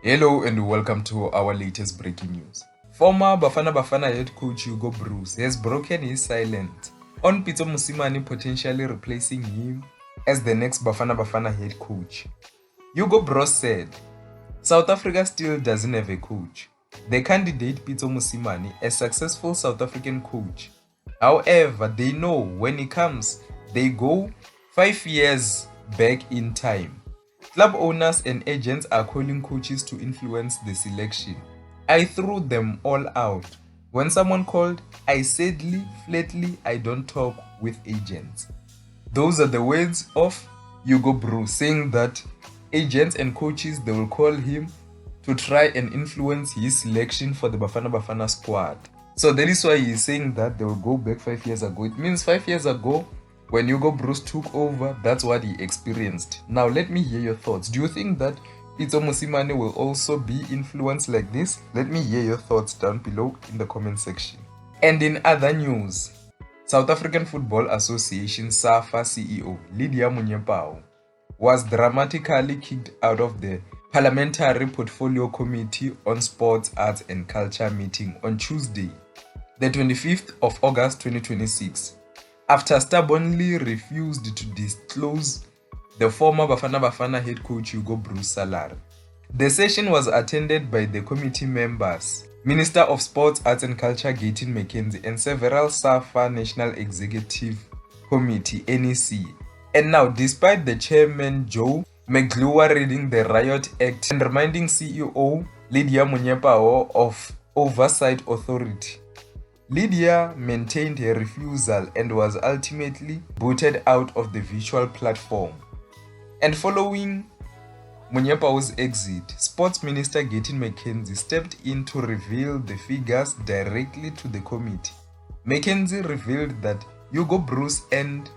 Hello and welcome to our latest breaking news. Former Bafana Bafana head coach Hugo Broos has broken his silence on Pitso Mosimane potentially replacing him as the next Bafana Bafana head coach. Hugo Broos said, South Africa still doesn't have a coach. The candidate Pitso Mosimane, a successful South African coach. However, they know when it comes, they go 5 years back in time. Club owners and agents are calling coaches to influence the selection. I threw them all out. When someone called, I said flatly, I don't talk with agents. Those are the words of Hugo Broos, saying that agents and coaches, they will call him to try and influence his selection for the Bafana Bafana squad. So that is why he's saying that they will go back 5 years ago. It means 5 years ago, when Hugo Broos took over, that's what he experienced. Now, let me hear your thoughts. Do you think that Pitso Mosimane will also be influenced like this? Let me hear your thoughts down below in the comment section. And in other news, South African Football Association SAFA CEO Lidia Munyepao was dramatically kicked out of the Parliamentary Portfolio Committee on Sports, Arts and Culture meeting on Tuesday, the 25th of August 2026. After stubbornly refused to disclose the former Bafana Bafana head coach Hugo Broos' salary. The session was attended by the committee members, Minister of Sports, Arts and Culture Gayton McKenzie, and several SAFA National Executive Committee NEC. And now, despite the chairman Joe McGlure reading the Riot Act and reminding CEO Lidia Munyepao of Oversight Authority, Lidia maintained her refusal and was ultimately booted out of the virtual platform. And following Munyepao's exit, Sports Minister Gayton McKenzie stepped in to reveal the figures directly to the committee. McKenzie revealed that Hugo Broos earned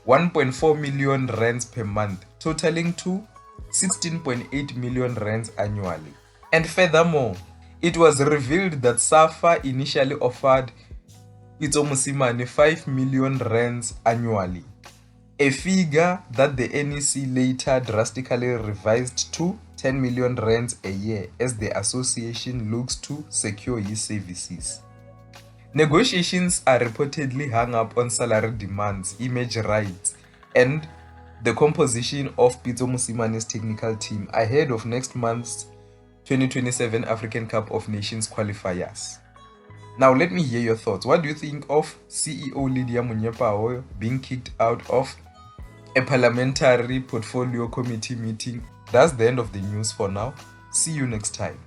1.4 million rands per month, totaling to 16.8 million rands annually. And furthermore, it was revealed that SAFA initially offered Pitso Mosimane 5 million rands annually, a figure that the NEC later drastically revised to 10 million rands a year as the association looks to secure his services. Negotiations are reportedly hung up on salary demands, image rights, and the composition of Pitso Mosimane's technical team ahead of next month's 2027 African Cup of Nations qualifiers. Now let me hear your thoughts. What do you think of CEO Lidia Munyepao being kicked out of a parliamentary portfolio committee meeting? That's the end of the news for now. See you next time.